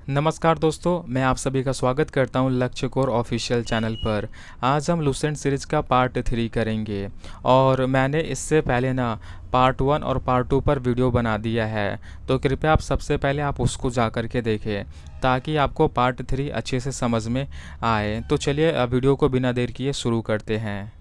नमस्कार दोस्तों, मैं आप सभी का स्वागत करता हूं लक्ष्य कोर ऑफिशियल चैनल पर। आज हम लुसेंट सीरीज़ का पार्ट 3 करेंगे और मैंने इससे पहले ना पार्ट 1 और पार्ट 2 पर वीडियो बना दिया है, तो कृपया आप सबसे पहले आप उसको जा कर के देखें ताकि आपको पार्ट 3 अच्छे से समझ में आए। तो चलिए वीडियो को बिना देर किए शुरू करते हैं।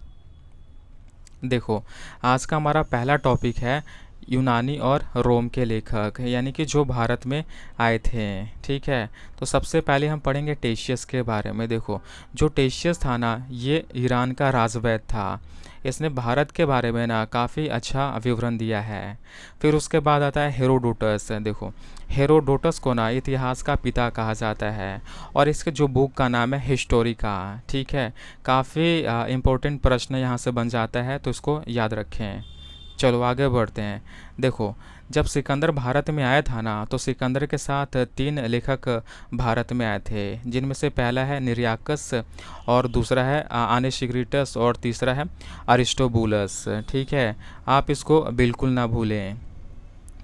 देखो, आज का हमारा पहला टॉपिक है यूनानी और रोम के लेखक, यानी कि जो भारत में आए थे। ठीक है, तो सबसे पहले हम पढ़ेंगे टेशियस के बारे में। देखो, जो टेशियस था ना, ये ईरान का राजवैद था। इसने भारत के बारे में ना काफ़ी अच्छा विवरण दिया है। फिर उसके बाद आता है हेरोडोटस। देखो, हेरोडोटस को ना इतिहास का पिता कहा जाता है और इसके जो बुक का नाम है हिस्टोरिका। ठीक है, काफ़ी इम्पोर्टेंट प्रश्न यहाँ से बन जाता है, तो इसको याद रखें। चलो आगे बढ़ते हैं। देखो, जब सिकंदर भारत में आया था ना, तो सिकंदर के साथ 3 लेखक भारत में आए थे, जिनमें से पहला है निरियाकस और दूसरा है आनेसिक्रिटस और तीसरा है अरिस्टोबुलस। ठीक है, आप इसको बिल्कुल ना भूलें।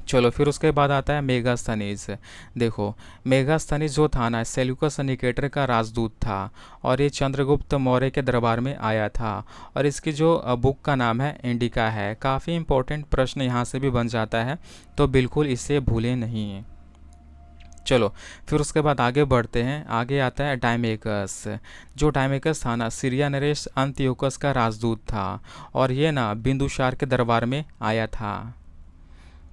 चलो, फिर उसके बाद आता है मेगास्थनीज। देखो, मेगास्थनीज जो था ना, सेल्यूकस निकेटर का राजदूत था और ये चंद्रगुप्त मौर्य के दरबार में आया था और इसकी जो बुक का नाम है इंडिका है। काफ़ी इंपॉर्टेंट प्रश्न यहाँ से भी बन जाता है, तो बिल्कुल इसे भूलें नहीं। चलो, फिर उसके बाद आगे बढ़ते हैं। आगे आता है डायमेकस। जो डायमेकस था ना, सीरिया नरेश अंत्योकस का राजदूत था और ये ना बिंदुसार के दरबार में आया था।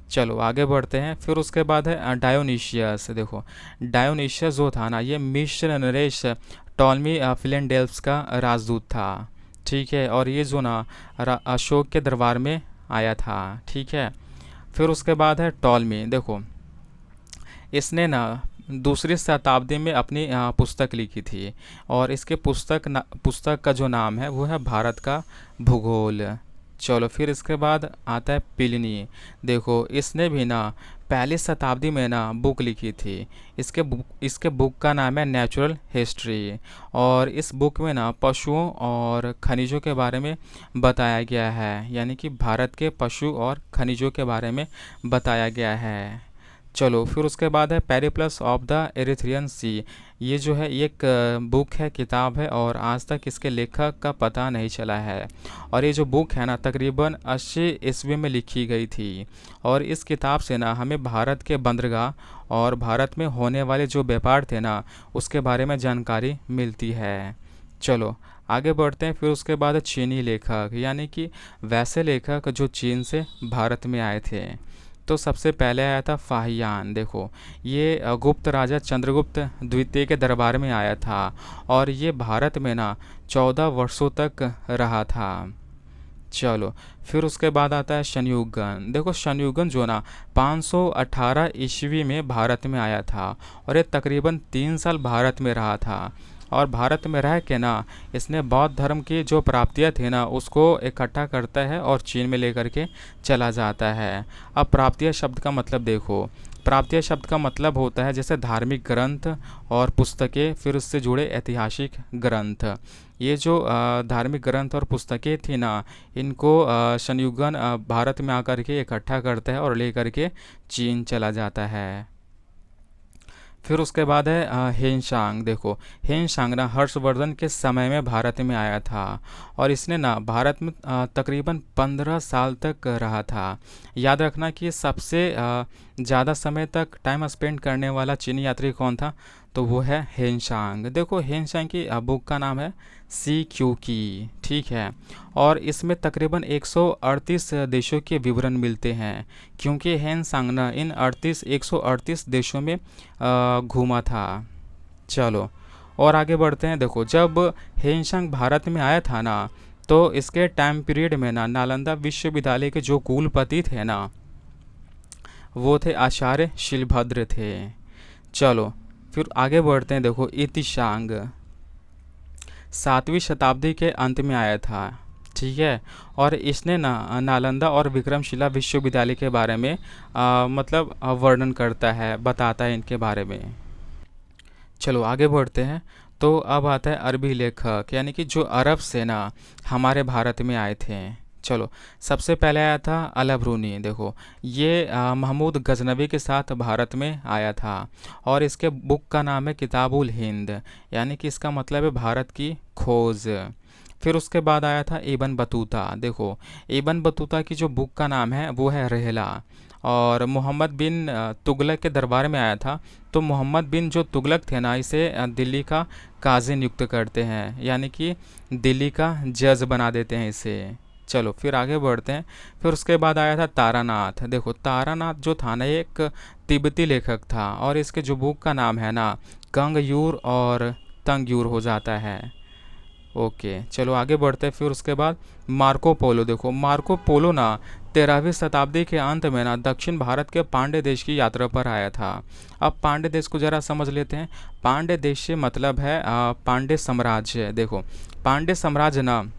चलो आगे बढ़ते हैं। फिर उसके बाद है डायोनीशियस। देखो, डायोनीशियस जो था ना, ये मिस्र नरेश टॉलमी फिलेंडेल्फ्स का राजदूत था। ठीक है, और ये जो ना अशोक के दरबार में आया था। ठीक है, फिर उसके बाद है टॉलमी। देखो, इसने ना दूसरी शताब्दी में अपनी पुस्तक लिखी थी और इसके पुस्तक का जो नाम है वो है भारत का भूगोल। चलो, फिर इसके बाद आता है प्लिनी। देखो, इसने भी ना पहली शताब्दी में ना बुक लिखी थी। इसके बुक का नाम है नेचुरल हिस्ट्री और इस बुक में ना पशुओं और खनिजों के बारे में बताया गया है, यानी कि भारत के पशु और खनिजों के बारे में बताया गया है। चलो, फिर उसके बाद है पेरिप्लस ऑफ द एरिथ्रियन सी। ये जो है एक बुक है, किताब है और आज तक इसके लेखक का पता नहीं चला है। और ये जो बुक है ना, तकरीबन 80 ईस्वी में लिखी गई थी और इस किताब से ना हमें भारत के बंदरगाह और भारत में होने वाले जो व्यापार थे ना, उसके बारे में जानकारी मिलती है। चलो आगे बढ़ते हैं। फिर उसके बाद है चीनी लेखक, यानी कि वैसे लेखक जो चीन से भारत में आए थे। तो सबसे पहले आया था फाहियान। देखो, ये गुप्त राजा चंद्रगुप्त द्वितीय के दरबार में आया था और ये भारत में ना 14 वर्षों तक रहा था। चलो, फिर उसके बाद आता है शनयुगन। देखो, शनयुगन जो ना 518 ईस्वी में भारत में आया था और ये तकरीबन 3 साल भारत में रहा था और भारत में रह के ना इसने बौद्ध धर्म की जो प्राप्तियाँ थी ना, उसको इकट्ठा करता है और चीन में लेकर के चला जाता है। अब प्राप्तियाँ शब्द का मतलब देखो, प्राप्तियाँ शब्द का मतलब होता है जैसे धार्मिक ग्रंथ और पुस्तकें, फिर उससे जुड़े ऐतिहासिक ग्रंथ। ये जो धार्मिक ग्रंथ और पुस्तकें थी ना, इनको शनयुगन भारत में आकर के इकट्ठा करता है और लेकर के चीन चला जाता है। फिर उसके बाद है हेनशांग। देखो, हेनशांग ना हर्षवर्धन के समय में भारत में आया था और इसने ना भारत में तकरीबन 15 साल तक रहा था। याद रखना कि सबसे ज़्यादा समय तक टाइम स्पेंड करने वाला चीनी यात्री कौन था, तो वो है हेनशांग। देखो, हेनशांग की बुक का नाम है सी क्यू की। ठीक है, और इसमें तकरीबन 138 देशों के विवरण मिलते हैं, क्योंकि हेनसांग ना इन 138 देशों में घूमा था। चलो और आगे बढ़ते हैं। देखो, जब हेनसांग भारत में आया था ना, तो इसके टाइम पीरियड में ना नालंदा विश्वविद्यालय के जो कुलपति थे ना, वो थे आचार्य शिलभद्र थे। चलो, फिर आगे बढ़ते हैं। देखो, इतिशांग 7वीं शताब्दी के अंत में आया था। ठीक है, और इसने ना नालंदा और विक्रमशिला विश्वविद्यालय के बारे में मतलब वर्णन करता है, बताता है इनके बारे में। चलो आगे बढ़ते हैं। तो अब आता है अरबी लेखक, यानी कि जो अरब से ना हमारे भारत में आए थे। चलो, सबसे पहले आया था अल-बरूनी। देखो, ये महमूद गजनवी के साथ भारत में आया था और इसके बुक का नाम है किताबुल हिंद, यानी कि इसका मतलब है भारत की खोज। फिर उसके बाद आया था इब्न बतूता। देखो, इब्न बतूता की जो बुक का नाम है वो है रिहला। और मोहम्मद बिन तुगलक के दरबार में आया था। तो मोहम्मद बिन जो तुगलक थे ना, इसे दिल्ली का काजी नियुक्त करते हैं, यानी कि दिल्ली का जज बना देते हैं इसे। चलो, फिर आगे बढ़ते हैं। फिर उसके बाद आया था तारानाथ। देखो, तारानाथ जो था ना, एक तिब्बती लेखक था और इसके जो बुक का नाम है ना, कंगयूर और तंगयूर हो जाता है। ओके, चलो आगे बढ़ते हैं। फिर उसके बाद मार्को पोलो। देखो, मार्को पोलो ना 13वीं शताब्दी के अंत में ना दक्षिण भारत के पांड्य देश की यात्रा पर आया था। अब पांड्य देश को जरा समझ लेते हैं। पांड्य देश से मतलब है पांड्य साम्राज्य। देखो, पांड्य साम्राज्य ना,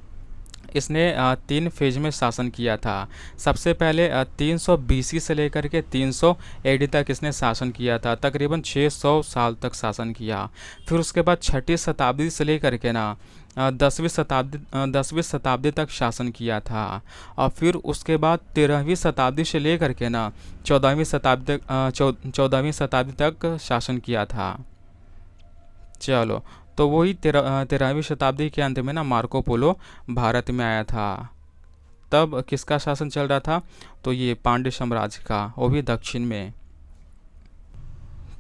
इसने 3 फेज में शासन किया था। सबसे पहले 300 बीसी से लेकर के 300 एडी तक इसने शासन किया था, तकरीबन 600 साल तक शासन किया। फिर उसके बाद 6ठी शताब्दी से लेकर के ना 10वीं शताब्दी तक शासन किया था। और फिर उसके बाद 13वीं शताब्दी से लेकर के ना 14वीं शताब्दी तक शासन किया था। चलो, तो वही 13वीं शताब्दी के अंत में ना मार्को पोलो भारत में आया था। तब किसका शासन चल रहा था? तो ये पांड्य साम्राज्य का, वो भी दक्षिण में।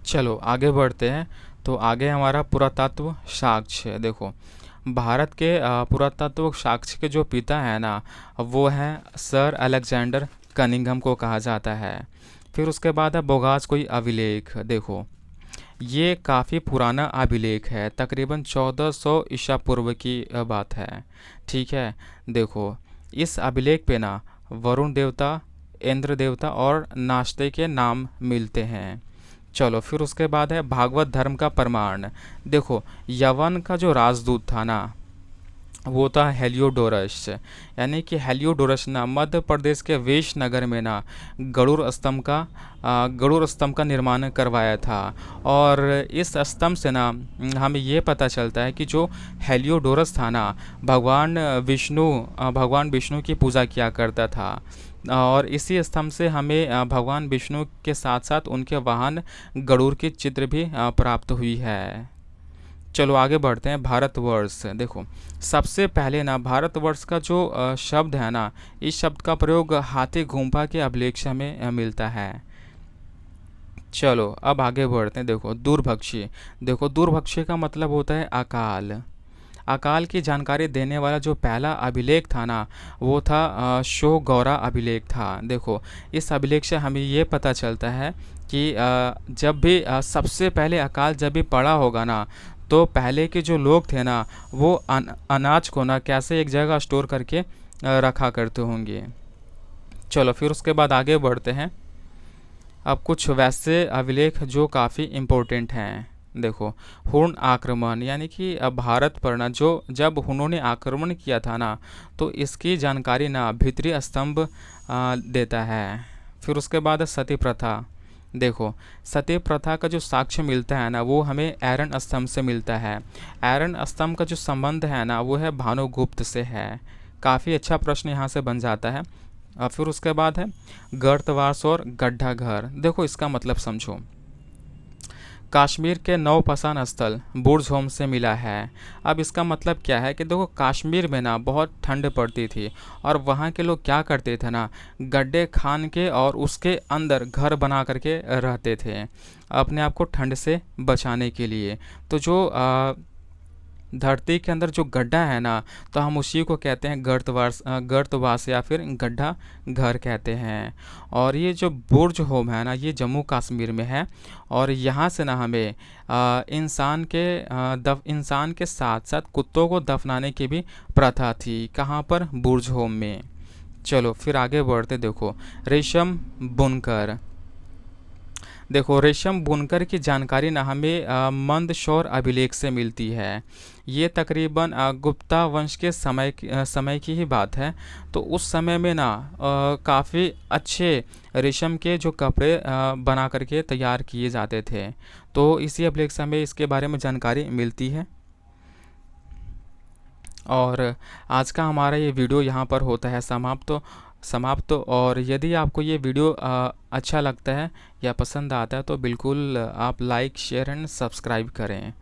चलो आगे बढ़ते हैं। तो आगे हमारा पुरातत्व साक्ष्य। देखो, भारत के पुरातत्व साक्ष्य के जो पिता हैं ना, वो हैं सर अलेक्जेंडर कनिंघम को कहा जाता है। फिर उसके बाद है बोगास कोई अभिलेख। देखो, ये काफ़ी पुराना अभिलेख है, तकरीबन 1400 ईसा पूर्व की बात है। ठीक है। देखो, इस अभिलेख पे ना वरुण देवता, इंद्र देवता और नाश्ते के नाम मिलते हैं। चलो, फिर उसके बाद है भागवत धर्म का प्रमाण। देखो, यवन का जो राजदूत था ना, वो था हेलियोडोरस। यानी कि हेलियोडोरस ना मध्य प्रदेश के वेश नगर में ना गरुड़ स्तंभ का निर्माण करवाया था। और इस स्तंभ से ना हमें ये पता चलता है कि जो हेलियोडोरस था ना, भगवान विष्णु की पूजा किया करता था। और इसी स्तंभ से हमें भगवान विष्णु के साथ साथ उनके वाहन गरुड़ की चित्र भी प्राप्त हुई है। चलो आगे बढ़ते हैं। भारतवर्ष। देखो, सबसे पहले ना भारतवर्ष का जो शब्द है ना, इस शब्द का प्रयोग हाथी गुम्फा के अभिलेख से हमें मिलता है। चलो अब आगे बढ़ते हैं। देखो, दूरभक्षी। देखो, दूरभक्षी का मतलब होता है अकाल। अकाल की जानकारी देने वाला जो पहला अभिलेख था ना, वो था शोगौरा अभिलेख था। देखो, इस अभिलेख से हमें ये पता चलता है कि जब भी सबसे पहले अकाल जब भी पड़ा होगा ना, तो पहले के जो लोग थे ना, वो अनाज को ना कैसे एक जगह स्टोर करके रखा करते होंगे। चलो, फिर उसके बाद आगे बढ़ते हैं। अब कुछ वैसे अभिलेख जो काफ़ी इम्पोर्टेंट हैं। देखो, हुन आक्रमण, यानी कि अब भारत पर ना जो जब हुनों ने आक्रमण किया था ना, तो इसकी जानकारी ना भीतरी स्तंभ देता है। फिर उसके बाद है सती प्रथा। देखो, सती प्रथा का जो साक्ष्य मिलता है ना, वो हमें ऐरन स्तंभ से मिलता है। ऐरन स्तंभ का जो संबंध है ना, वो है भानुगुप्त से है। काफ़ी अच्छा प्रश्न यहाँ से बन जाता है। फिर उसके बाद है गर्तवास और गड्ढा घर। देखो, इसका मतलब समझो। कश्मीर के नवपसान स्थल बुर्ज होम से मिला है। अब इसका मतलब क्या है कि देखो, कश्मीर में ना बहुत ठंड पड़ती थी और वहाँ के लोग क्या करते थे ना, गड्ढे खान के और उसके अंदर घर बना करके रहते थे अपने आप को ठंड से बचाने के लिए। तो जो धरती के अंदर जो गड्ढा है ना, तो हम उसी को कहते हैं गर्तवास या फिर गड्ढा घर कहते हैं। और ये जो बुर्ज होम है ना, ये जम्मू कश्मीर में है। और यहाँ से ना हमें इंसान के साथ साथ कुत्तों को दफनाने की भी प्रथा थी। कहाँ पर? बुर्ज होम में। चलो फिर आगे बढ़ते। देखो, रेशम बुनकर। देखो, रेशम बुनकर की जानकारी ना हमें मंदसौर अभिलेख से मिलती है। ये तकरीबन गुप्ता वंश के समय की ही बात है। तो उस समय में ना काफ़ी अच्छे रेशम के जो कपड़े बना करके तैयार किए जाते थे। तो इसी अभिलेख से हमें इसके बारे में जानकारी मिलती है। और आज का हमारा ये वीडियो यहाँ पर होता है समाप्त। और यदि आपको ये वीडियो अच्छा लगता है या पसंद आता है तो बिल्कुल आप लाइक शेयर एंड सब्सक्राइब करें।